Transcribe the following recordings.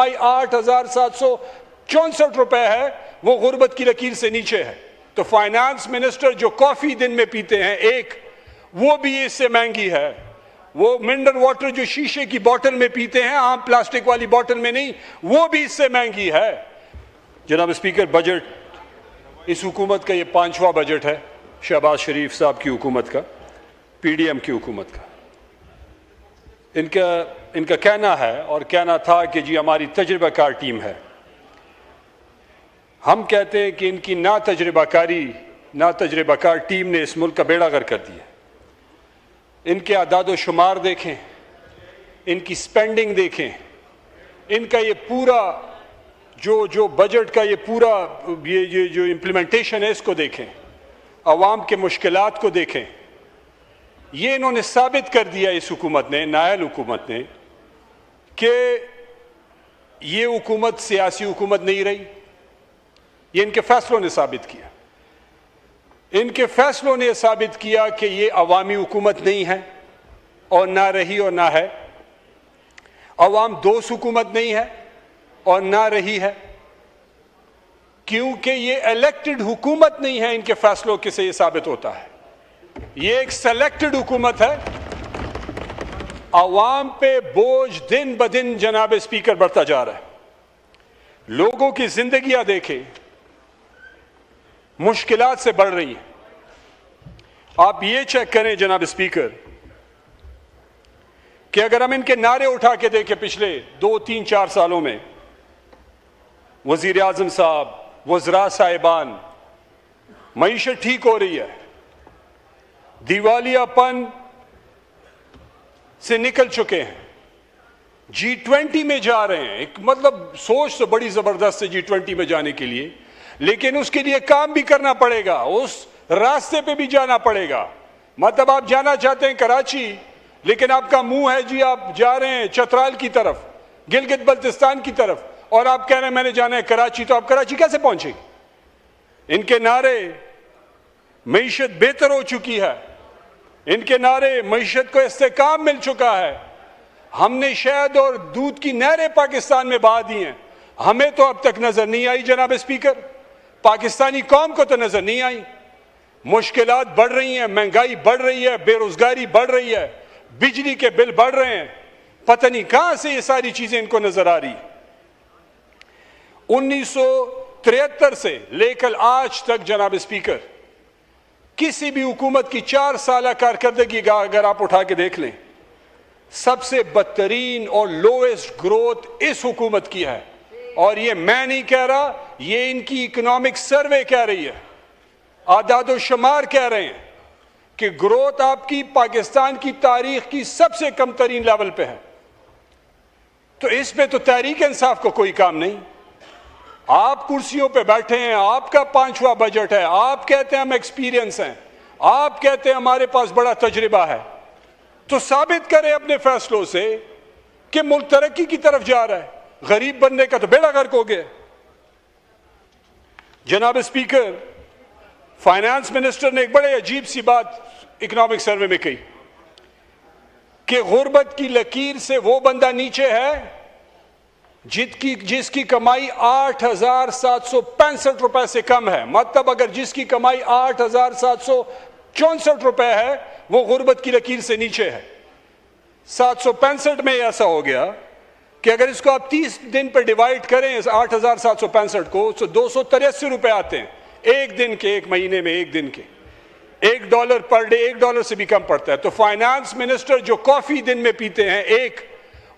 ₹8,764 है, वो गुर्बत की लकीर से नीचे है। तो फाइनेंस मिनिस्टर जो कॉफी दिन में पीते हैं एक, वो भी इससे महंगी है। वो मिनरल वाटर जो शीशे की बोतल में पीते हैं, आम प्लास्टिक वाली बोतल में नहीं, वो भी इससे महंगी है। जनाब स्पीकर, बजट इस हुकूमत का ये 5वां बजट है, शहबाज शरीफ साहब की हुकूमत का, पीडीएम की हुकूमत का। इनका कहना है और कहना था कि जी हमारी तजुर्बाकार टीम है। हम कहते हैं कि इनकी ना तजुर्बाकार टीम ने इस मुल्क का बेड़ा गर्क कर दिया। इनके आदाद शुमार देखें, इनकी स्पेंडिंग देखें, इनका ये पूरा जो बजट का ये पूरा ये जो इम्प्लीमेंटेशन है इसको देखें, अवाम के मुश्किलात को देखें। ये इन्होंने साबित कर दिया इस हुकूमत ने, नायल हुकूमत ने, कि ये हुकूमत सियासी हुकूमत नहीं रही। ये इनके फैसलों ने साबित किया। इनके फैसलों ने साबित किया कि ये अवामी हुकूमत नहीं है और ना रही और ना है। अवाम दोस्त हुकूमत नहीं है और ना रही है, क्योंकि ये इलेक्टेड हुकूमत नहीं है। इनके फैसलों के से ये साबित होता है ये एक सेलेक्टेड हुकूमत है। अवाम पे बोझ दिन ब दिन जनाब स्पीकर बढ़ता जा रहा है। लोगों की जिंदगियां देखें, मुश्किलात से बढ़ रही हैं। आप ये चेक करें जनाब स्पीकर कि अगर हम इनके नारे उठा के देखें पिछले 2, 3, 4 सालों में, वजीर आजम साहब, वज़रा साहिबान, मईशत ठीक हो रही है, दिवालियापन से निकल चुके हैं, G20 में जा रहे हैं। एक मतलब सोच तो बड़ी जबरदस्त है G20 में जाने के लिए, लेकिन उसके लिए काम भी करना पड़ेगा, उस रास्ते पे भी जाना पड़ेगा। मतलब आप जाना चाहते हैं कराची, लेकिन आपका मुंह है जी आप जा रहे हैं चतराल की तरफ, गिलगित बल्तिस्तान की तरफ, और आप कह रहे हैं मैंने जाना है कराची, तो आप कराची कैसे पहुंचेंगे? इनके नारे मईशत बेहतर हो चुकी है, इनके नारे मईशत को इस्तेकाम मिल चुका है। हमने शहद और दूध की नहरें पाकिस्तान में बहा दी हैं, हमें तो अब तक नजर नहीं आई जनाब स्पीकर, पाकिस्तानी कौम को तो नजर नहीं आई। मुश्किलात बढ़ रही हैं, महंगाई बढ़ रही है, बेरोजगारी बढ़ रही है, बिजली के बिल बढ़ रहे हैं, पता नहीं कहां से ये सारी चीजें इनको नजर आ रही। 1973 से लेकर आज तक जनाब स्पीकर किसी भी हुकूमत की 4 साल कारकर्दगी अगर आप उठा के देख लें, सबसे बदतरीन और लोएस्ट ग्रोथ इस हुकूमत की है। और ये मैं नहीं कह रहा, ये इनकी इकोनॉमिक सर्वे कह रही है, आदाद शुमार कह रहे हैं कि ग्रोथ आपकी पाकिस्तान की तारीख की सबसे कम तरीन लेवल पे है। तो इस पे तो तहरीक इंसाफ को कोई काम नहीं। आप कुर्सियों पे बैठे हैं, आपका 5वां बजट है, आप कहते हैं हम एक्सपीरियंस हैं, आप कहते हैं हमारे पास बड़ा तजुर्बा है, तो साबित करें अपने फैसलों से कि मुल्क तरक्की की तरफ जा रहा है। गरीब बनने का तो बेड़ा गर्क हो गया। जनाब स्पीकर, फाइनेंस मिनिस्टर ने एक बड़े अजीब सी बात इकोनॉमिक सर्वे में कही कि गुर्बत की लकीर से वो बंदा नीचे है जिसकी कमाई 8,765 रुपए से कम है। मतलब अगर जिसकी कमाई 8,764 रुपए है, वो गुर्बत की लकीर से नीचे है। 765 में ऐसा हो गया कि अगर इसको आप 30 दिन पर डिवाइड करें 8,765 को, तो 283 रुपए आते हैं एक दिन के, एक महीने में एक दिन के। $1 पर डे, $1 से भी कम पड़ता है। तो फाइनेंस मिनिस्टर जो कॉफी दिन में पीते हैं एक,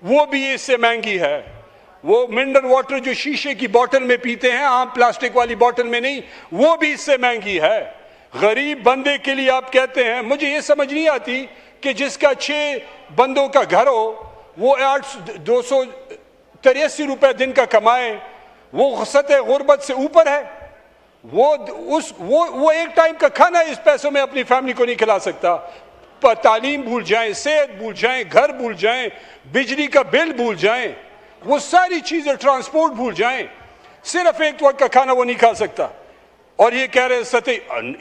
वो भी इससे महंगी है। वो मिनरल वाटर जो शीशे की बोतल में पीते हैं, आम प्लास्टिक वाली बोतल में नहीं, वो भी इससे महंगी है। गरीब बंदे के लिए आप कहते हैं, मुझे ये समझ नहीं आती कि जिसका 6 बंदों का घर हो, वो 283 रुपए दिन का कमाए, वो सतह गुर्बत से ऊपर है। वो एक टाइम का खाना इस पैसों में अपनी फैमिली को नहीं खिला सकता। तालीम भूल जाएं, सेहत भूल जाएं, घर भूल जाएं, बिजली का बिल भूल जाएं, वो सारी चीजें, ट्रांसपोर्ट भूल जाएं, सिर्फ एक वक्त का खाना वो नहीं खा सकता। और ये कह रहे सतह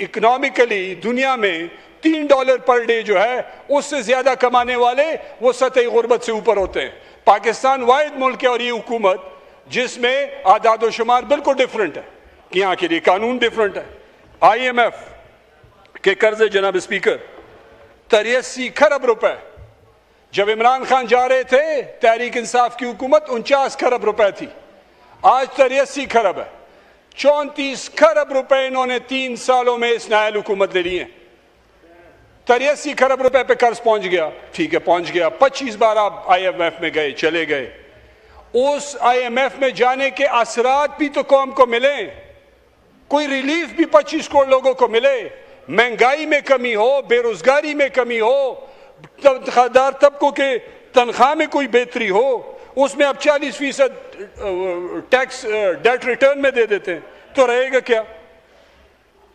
इकोनॉमिकली दुनिया में $3 पर डे जो है, उससे ज्यादा कमाने वाले वो सतह गुर्बत से ऊपर होते हैं। पाकिस्तान वाहिद मुल्क है और ये हुकूमत जिसमें आदाद शुमार बिल्कुल डिफरेंट है कि यहां के लिए कानून डिफरेंट है। IMF के कर्जे जनाब स्पीकर 83 खरब रुपए, जब इमरान खान जा रहे थे तहरीक इंसाफ की हुकूमत 49 खरब रुपए थी, आज 83 खरब है। 34 खरब रुपए इन्होंने 3 सालों में इस नायल हुकूमत ने लिए। 83 खरब रुपए पे कर्ज पहुंच गया, ठीक है पहुंच गया। 25 बार आप IMF में गए, चले गए। उस IMF में जाने के असरात भी तो कौम को मिले, कोई रिलीफ भी 25 करोड़ लोगों को मिले, महंगाई में कमी हो, बेरोजगारी में कमी हो, तनख्वाहदार तबकों के तनख्वाह में कोई बेहतरी हो, उसमें अब 40% टैक्स डेट रिटर्न में दे देते हैं, तो रहेगा क्या?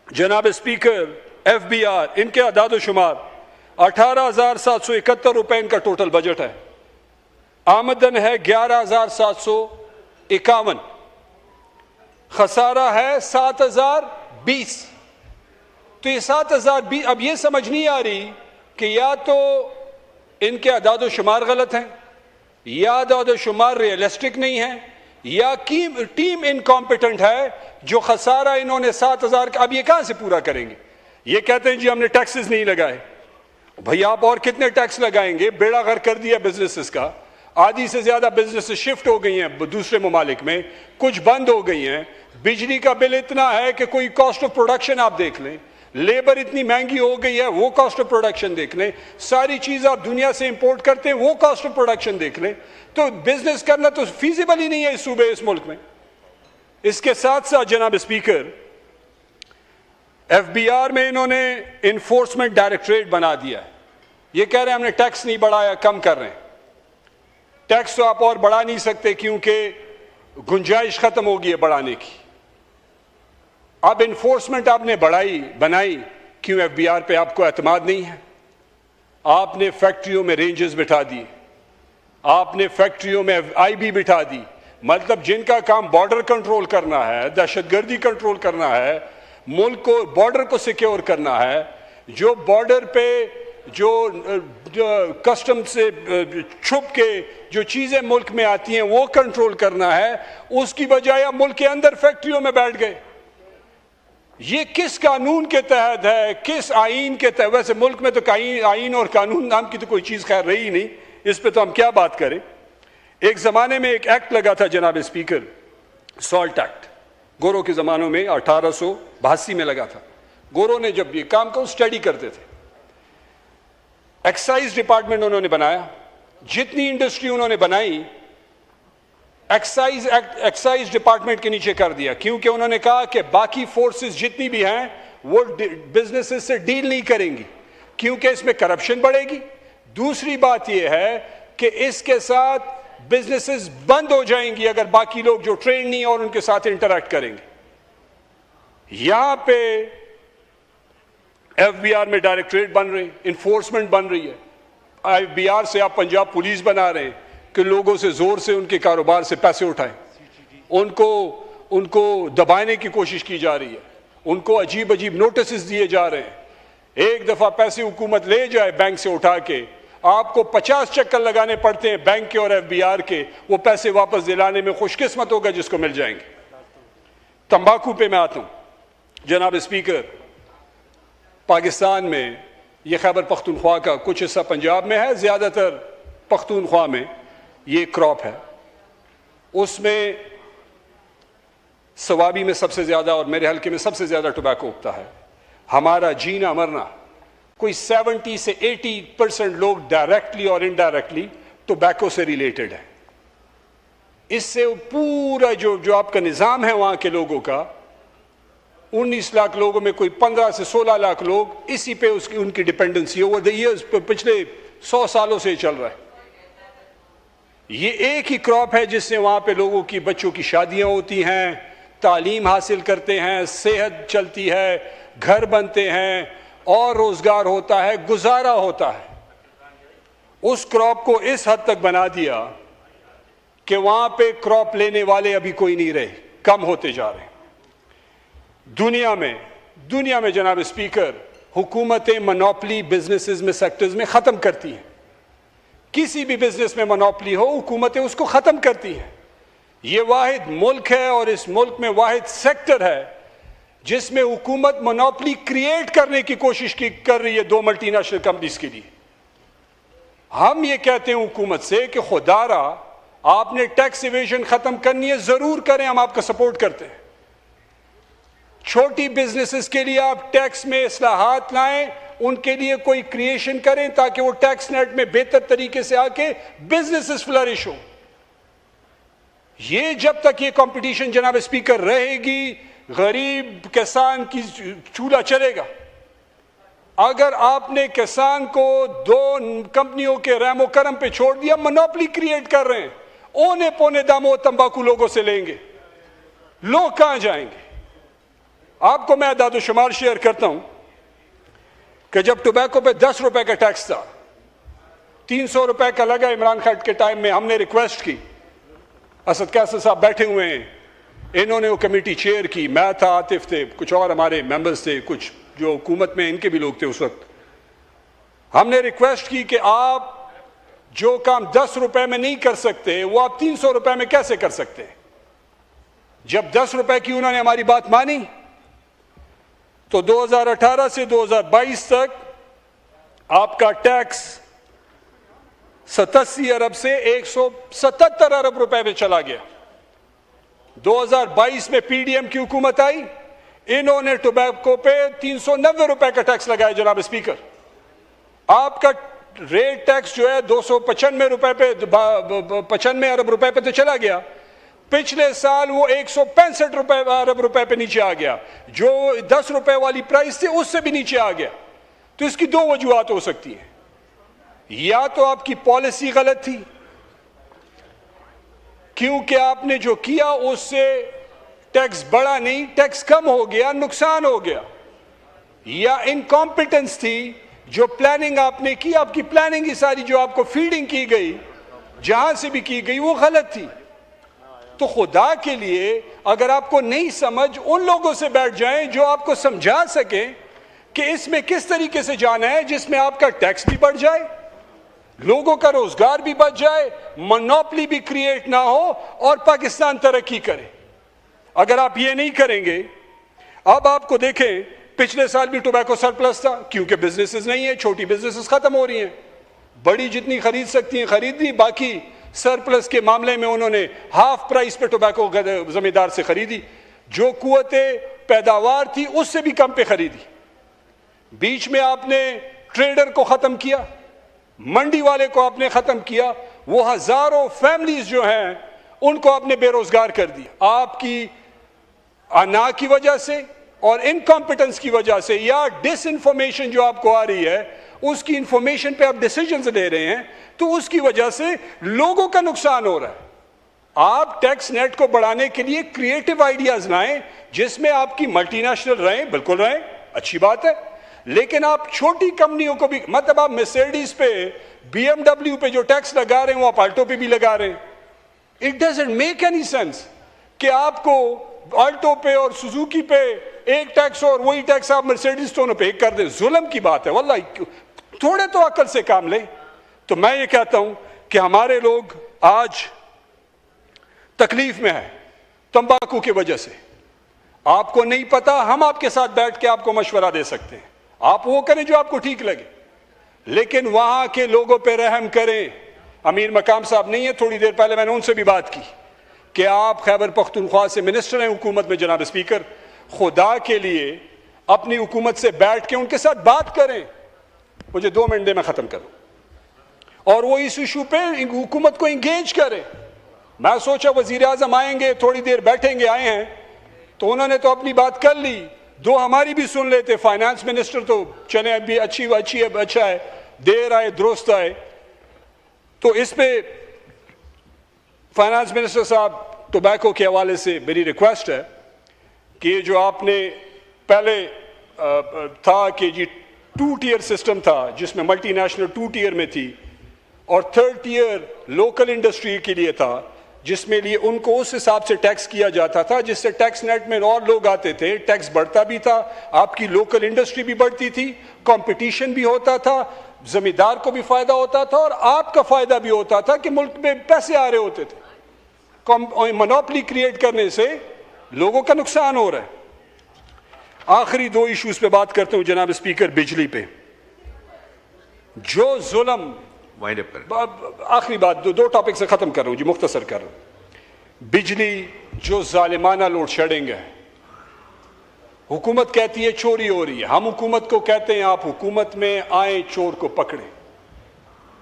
जनाब स्पीकर, FBR इनके आदाद शुमार 18,771 रुपए इनका टोटल बजट है। आमदन है 11,751, खसारा है 7,020। तो ये 7,020, अब ये समझ नहीं आ रही कि या तो इनके आदाद शुमार गलत हैं, या आदाद शुमार रियलिस्टिक नहीं है, या टीम इनकॉम्पिटेंट है। जो खसारा इन्होंने 7,000 का, अब ये कहां से पूरा करेंगे? ये कहते हैं जी हमने टैक्सेस नहीं लगाए। भैया आप और कितने टैक्स लगाएंगे? बेड़ा गर्क कर दिया बिजनेसेस का। आधी से ज्यादा बिजनेसेस शिफ्ट हो गई हैं दूसरे ममालिक में, कुछ बंद हो गई हैं। बिजली का बिल इतना है कि कोई कॉस्ट ऑफ प्रोडक्शन आप देख लें, लेबर इतनी महंगी हो गई है, वो कॉस्ट ऑफ प्रोडक्शन देख लें, सारी चीज आप दुनिया से इंपोर्ट करते हैं, वो कॉस्ट ऑफ प्रोडक्शन देख लें। तो बिजनेस करना तो फीजिबल ही नहीं है इस सूबे, इस मुल्क में। इसके साथ साथ जनाब स्पीकर, FBR में इन्होंने इन्फोर्समेंट डायरेक्टरेट बना दिया है। ये कह रहे हैं हमने टैक्स नहीं बढ़ाया, कम कर रहे हैं। टैक्स तो आप और बढ़ा नहीं सकते क्योंकि गुंजाइश खत्म हो गई है बढ़ाने की। अब इन्फोर्समेंट आपने बनाई क्यों? FBR पे आपको एतमाद नहीं है। आपने फैक्ट्रियों में रेंजर्स बिठा दिए, आपने फैक्ट्रियों में IB बिठा दी। मतलब जिनका काम बॉर्डर कंट्रोल करना है, दहशतगर्दी कंट्रोल करना है, मुल्क को बॉर्डर को सिक्योर करना है, जो बॉर्डर पे जो कस्टम से छुप के जो चीजें मुल्क में आती हैं वो कंट्रोल करना है, उसकी बजाय आप मुल्क के अंदर फैक्ट्रियों में बैठ गए। ये किस कानून के तहत है, किस आईन के तहत? वैसे मुल्क में तो आईन और कानून नाम की तो कोई चीज खैर रही नहीं, इस पे तो हम क्या बात करें। एक जमाने में एक एक्ट लगा था जनाब स्पीकर, सॉल्ट एक्ट, गोरों के जमानों में 1882 में लगा था। गोरों ने जब ये काम को स्टडी करते थे, एक्साइज डिपार्टमेंट उन्होंने बनाया। जितनी इंडस्ट्री उन्होंने बनाई एक्साइज डिपार्टमेंट के नीचे कर दिया, क्योंकि उन्होंने कहा कि बाकी फोर्सेस जितनी भी हैं वो बिजनेसेस से डील नहीं करेंगी, क्योंकि इसमें करप्शन बढ़ेगी। दूसरी बात यह है कि इसके साथ बिजनेसेस बंद हो जाएंगी अगर बाकी लोग जो ट्रेन नहीं और उनके साथ इंटरैक्ट करेंगे। यहां पे FBR में डायरेक्टरेट बन रही, इन्फोर्समेंट बन रही है। FBR से आप पंजाब पुलिस बना रहे हैं कि लोगों से जोर से उनके कारोबार से पैसे उठाएं, उनको दबाने की कोशिश की जा रही है, उनको अजीब अजीब नोटिस दिए जा रहे हैं। एक दफा पैसे हुकूमत ले जाए बैंक से उठा के, आपको 50 चक्कर लगाने पड़ते हैं बैंक के और FBR के, वो पैसे वापस दिलाने में खुशकिस्मत होगा जिसको मिल जाएंगे। तंबाकू पे मैं आता हूं जनाब स्पीकर। पाकिस्तान में ये खैबर पख्तूनख्वा का कुछ हिस्सा पंजाब में है, ज्यादातर पख्तूनख्वा में ये क्रॉप है। उसमें सवाबी में सबसे ज्यादा और मेरे हल्के में सबसे ज्यादा टोबैको उगता है। हमारा जीना मरना कोई 70 से 80% लोग डायरेक्टली और इनडायरेक्टली टोबैको से रिलेटेड है। इससे पूरा जो आपका निजाम है वहां के लोगों का, 19 लाख लोगों में कोई 15 से 16 लाख लोग इसी पे उनकी डिपेंडेंसी ओवर द ईयर्स पिछले 100 सालों से चल रहा है। ये एक ही क्रॉप है जिससे वहां पे लोगों की बच्चों की शादियां होती हैं, तालीम हासिल करते हैं, सेहत चलती है, घर बनते हैं और रोजगार होता है, गुजारा होता है। उस क्रॉप को इस हद तक बना दिया कि वहां पे क्रॉप लेने वाले अभी कोई नहीं रहे, कम होते जा रहे हैं। दुनिया में जनाब स्पीकर, हुकूमतें मोनोपोली बिजनेसेस में, सेक्टर्स में खत्म करती हैं। किसी भी बिजनेस में मोनोपोली हो, हुकूमतें उसको खत्म करती हैं। ये वाहिद मुल्क है और इस मुल्क में वाहिद सेक्टर है जिसमें हुकूमत मोनोपोली क्रिएट करने की कोशिश कर रही है दो मल्टीनेशनल कंपनीज के लिए। हम ये कहते हैं हुकूमत से कि खुदारा आपने टैक्स इवेजन खत्म करनी है, जरूर करें, हम आपका सपोर्ट करते हैं। छोटी बिजनेसेस के लिए आप टैक्स में इस्लाहात लाएं, उनके लिए कोई क्रिएशन करें ताकि वो टैक्स नेट में बेहतर तरीके से आके बिजनेसेस फ्लरिश हो। ये जब तक ये कंपटीशन जनाब स्पीकर रहेगी, गरीब किसान की चूल्हा चलेगा। अगर आपने किसान को दो कंपनियों के रहमो करम पे छोड़ दिया, मोनोपोली क्रिएट कर रहे हैं, औने पौने दामों तंबाकू लोगों से लेंगे, लोग कहां जाएंगे? आपको मैं दादो शुमार शेयर करता हूं कि जब टोबैको पे 10 रुपए का टैक्स था, 300 रुपए का लगा इमरान खान के टाइम में, हमने रिक्वेस्ट की, असद कैसर साहब बैठे हुए हैं, इन्होंने वो कमेटी चेयर की, मैं था, आतिफ थे, कुछ और हमारे मेंबर्स थे, कुछ जो हुकूमत में इनके भी लोग थे उस वक्त। हमने रिक्वेस्ट की कि आप जो काम 10 रुपए में नहीं कर सकते वो आप 300 रुपए में कैसे कर सकते हैं? जब 10 रुपए की उन्होंने हमारी बात मानी तो 2018 से 2022 तक आपका टैक्स 87 अरब से 177 अरब रुपए में चला गया। 2022 में पीडीएम की हुकूमत आई, इन्होंने टोबैको पे 390 रुपए का टैक्स लगाया जनाब स्पीकर। आपका रेट टैक्स जो है 295 रुपए पे, 95 अरब रुपए पे तो चला गया, पिछले साल वो 165 अरब रुपए पे नीचे आ गया, जो 10 रुपए वाली प्राइस थी उससे भी नीचे आ गया। तो इसकी दो वजूहत हो सकती है, या तो आपकी पॉलिसी गलत थी क्योंकि आपने जो किया उससे टैक्स बढ़ा नहीं, टैक्स कम हो गया, नुकसान हो गया, या इनकॉम्पिटेंस थी, जो प्लानिंग आपने की, आपकी प्लानिंग ही सारी जो आपको फीडिंग की गई जहां से भी की गई वो गलत थी। तो खुदा के लिए अगर आपको नहीं समझ, उन लोगों से बैठ जाएं जो आपको समझा सके कि इसमें किस तरीके से जाना है जिसमें आपका टैक्स भी बढ़ जाए, लोगों का रोजगार भी बच जाए, मोनोपोली भी क्रिएट ना हो और पाकिस्तान तरक्की करे। अगर आप ये नहीं करेंगे, अब आपको देखें पिछले साल भी टोबैको सरप्लस था क्योंकि बिजनेसेस नहीं है, छोटी बिजनेसेस खत्म हो रही हैं, बड़ी जितनी खरीद सकती हैं खरीद ली, बाकी सरप्लस के मामले में उन्होंने हाफ प्राइस पे टोबैको जमींदार से खरीदी, जो कुव्वते पैदावार थी उससे भी कम पे खरीदी। बीच में आपने ट्रेडर को खत्म किया, मंडी वाले को आपने खत्म किया, वो हजारों फैमिलीज जो हैं उनको आपने बेरोजगार कर दिया, आपकी अना की वजह से और इनकॉम्पिटेंस की वजह से, या डिसइंफॉर्मेशन जो आपको आ रही है उसकी इंफॉर्मेशन पे आप डिसीजंस ले रहे हैं, तो उसकी वजह से लोगों का नुकसान हो रहा है। आप टैक्स नेट को बढ़ाने के लिए क्रिएटिव आइडियाज लाएं जिसमें आपकी मल्टीनेशनल रहें, बिल्कुल रहें, अच्छी बात है, लेकिन आप छोटी कंपनियों को भी, मतलब आप मर्सिडीज पे, बीएमडब्ल्यू पे जो टैक्स लगा रहे हैं वो आप आल्टो पे भी लगा रहे हैं। It doesn't make any sense कि आपको आल्टो पे और सुजुकी पे एक टैक्स और वही टैक्स आप मर्सिडीज दोनों पे एक कर दें। जुल्म की बात है वल्लाह, थोड़े तो अकल से काम लें। तो मैं ये कहता हूं कि हमारे लोग आज तकलीफ में है तंबाकू की वजह से। आपको नहीं पता, हम आपके साथ बैठ के आपको मशवरा दे सकते हैं, आप वो करें जो आपको ठीक लगे, लेकिन वहां के लोगों पे रहम करें। अमीर मकाम साहब नहीं है, थोड़ी देर पहले मैंने उनसे भी बात की कि आप खैबर पख्तूनख्वा से मिनिस्टर हैं हुकूमत में जनाब स्पीकर, खुदा के लिए अपनी हुकूमत से बैठ के उनके साथ बात करें। मुझे 2 मिनट दे, मैं खत्म करूं, और वो इस इशू पे हुकूमत को इंगेज करें। मैं सोचा वजीर आजम आएंगे, थोड़ी देर बैठेंगे, आए हैं तो उन्होंने तो अपनी बात कर ली, 2 हमारी भी सुन लेते। फाइनेंस मिनिस्टर तो चले अभी अच्छा है, देर आए दुरुस्त आए। तो इस पे फाइनेंस मिनिस्टर साहब, टोबैको के हवाले से मेरी रिक्वेस्ट है कि जो आपने पहले था कि जी 2 टियर सिस्टम था जिसमें मल्टीनेशनल 2 टियर में थी और 3rd टियर लोकल इंडस्ट्री के लिए था, जिसमें लिए उनको उस हिसाब से टैक्स किया जाता था जिससे टैक्स नेट में और लोग आते थे, टैक्स बढ़ता भी था, आपकी लोकल इंडस्ट्री भी बढ़ती थी, कंपटीशन भी होता था, जमींदार को भी फायदा होता था और आपका फायदा भी होता था कि मुल्क में पैसे आ रहे होते थे। मोनोपोली क्रिएट करने से लोगों का नुकसान हो रहा है। आखिरी दो इश्यूज पे बात करते हूं जनाब स्पीकर, बिजली पे जो जुल्म, आखिरी बात, दो टॉपिक से खत्म कर रहा हूं जी, मुख्तसर कर रहा हूं। बिजली जो जालिमाना लोड शेडिंग है, हुकूमत कहती है चोरी हो रही है, हम हुकूमत को कहते हैं आप हुकूमत में आए चोर को पकड़े।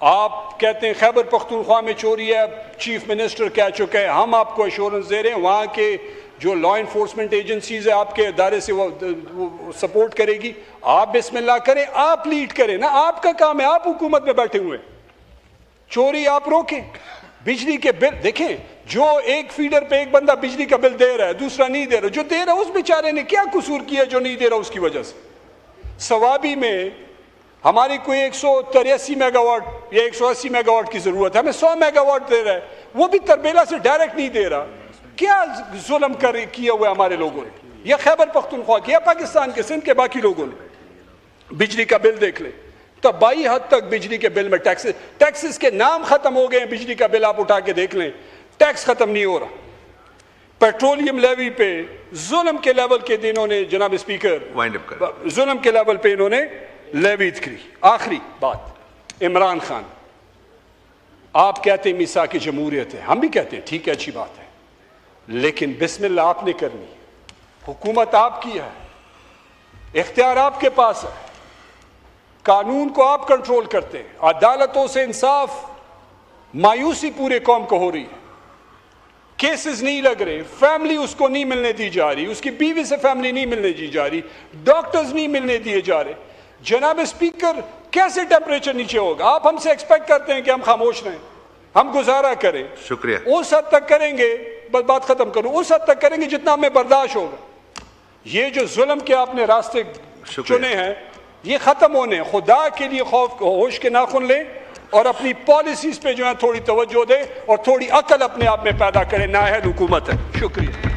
आप कहते हैं खैबर पख्तूनख्वा में चोरी है, चीफ मिनिस्टर कह चुके हैं, हम आपको एश्योरेंस दे रहे हैं वहां के जो लॉ इन्फोर्समेंट एजेंसीज है आपके अदारे से वो सपोर्ट करेगी। आप बिस्मिल्लाह करें, आप लीड करें ना, आपका काम है, आप हुकूमत में बैठे हुए, चोरी आप रोकें। बिजली के बिल देखें, जो एक फीडर पे एक बंदा बिजली का बिल दे रहा है, दूसरा नहीं दे रहा, जो दे रहा है उस बेचारे ने क्या कसूर किया जो नहीं दे रहा उसकी वजह से। सवाबी में हमारी कोई 183 मेगावाट या 180 मेगावाट की जरूरत है, हमें 100 मेगावाट दे रहा है, वो भी तरबेला से डायरेक्ट नहीं दे रहा। क्या जुल्म किया हुआ हमारे लोगों ने, या खैबर पख्तूनख्वा किया, पाकिस्तान के सिंध के बाकी लोगों ने। बिजली का बिल देख ले, तबाही हद तक बिजली के बिल में टैक्सेस के नाम खत्म हो गए हैं। बिजली का बिल आप उठा के देख लें, टैक्स खत्म नहीं हो रहा। पेट्रोलियम लेवी पे जुल्म के लेवल के दिनों ने जनाब स्पीकर, जुल्म के लेवल पे इन्होंने लेवी करी। आखिरी बात, इमरान खान, आप कहते हैं मिसा की जमहूरियत है, हम भी कहते हैं ठीक है, अच्छी बात है, लेकिन बिस्मिल्लाह आपने करनी, हुकूमत आपकी है, इख्तियार आपके पास है, कानून को आप कंट्रोल करते हैं, अदालतों से इंसाफ, मायूसी पूरे कौम को हो रही है, केसेस नहीं लग रहे, फैमिली उसको नहीं मिलने दी जा रही, उसकी बीवी से फैमिली नहीं मिलने दी जा रही, डॉक्टर्स नहीं मिलने दिए जा रहे। जनाब स्पीकर, कैसे टेम्परेचर नीचे होगा? आप हमसे एक्सपेक्ट करते हैं कि हम खामोश रहें, हम गुजारा करें। शुक्रिया। उस हद तक करेंगे, बस बात खत्म करूं, उस हद तक करेंगे जितना हमें बर्दाश्त होगा। ये जो जुल्म के आपने रास्ते चुने हैं ये खत्म होने, खुदा के लिए खौफ होश के नाखुन लें और अपनी पॉलिसीज पे जो है थोड़ी तवज्जो दें और थोड़ी अकल अपने आप में पैदा करें। नाअहल हुकूमत है। शुक्रिया।